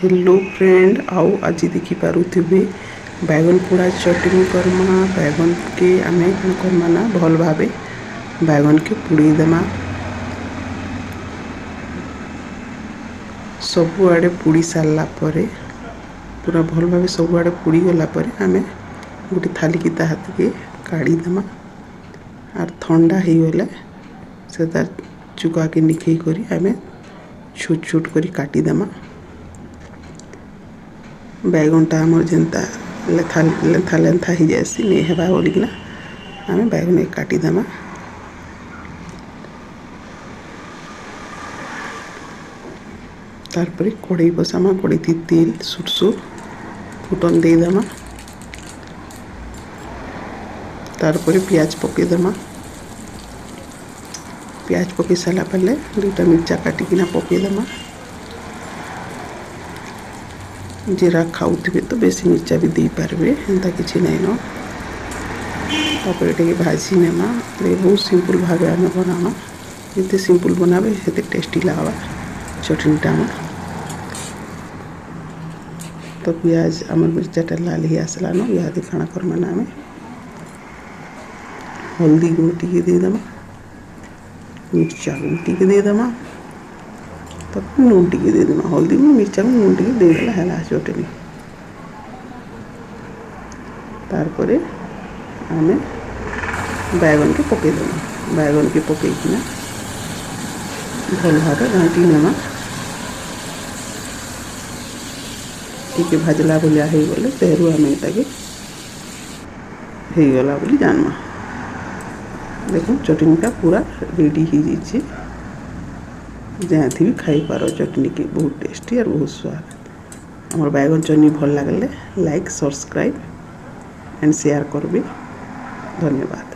Hello friend आओ आज देखिपे बैगन पोड़ा चटनी करमा। बैगन के आम कौन करमा ना भल भाव बैगन के पोड़ी देमा। सबुआड़े पोड़ी सारा पूरा भल भाव सबुआड़े पोड़ी गला आम गोटे थाली की हाथ के काढ़ी देमा। आर ठंडा हो गले से तार चुका के निखे करी आम छोट छोट करी काटी देमा। बैगनटा आमर जेनता लेथा लेथा लेंथा हो जाएसी नहीं हेबा बोलिकिना आम बैगन काटिदेमा। तारपरे कड़ई बसामा कड़ई थी तेल सुरसो फुटन देदेमा। तारपरे प्याज पकईदेमा। प्याज पकई सारा पहले दुईटा मिर्चा काटिकिना पकईदेमा। जीरा खाऊे तो बेसी मिर्चा भी दे पारे एंता किसी नहीं न। तापर भाजी नेमा। बहुत सिंपल भाव आम बनामा जिते सिंपल बनाबे हेते टेस्टी लगवा चटनीटा आम। तो प्याज आम मिर्चाटा लाल ही आसला न या खाना करमा ना आम हल्दी गुण टी देदेमा। मिर्चा गुण टी देदेमा। तब नून टी देदेमा। हल्दी गुण मिर्चा गुण नून टी देदेला है चटनी। तारपरे आम बैगन के पकईदेमा। बैगन के पकईकिना भल भाव घाटी नेमा। टी भाजला भलिया हो गले तेरू आम होगला बोली जानमा। देखो चटनीटा पूरा रेडी हो जाइए। जहाँ थी भी खाई पार चटनी के बहुत टेस्टी और बहुत स्वाद। आमर बैगन चटनी भल लगे लाइक सब्सक्राइब एंड शेयर करबे। धन्यवाद।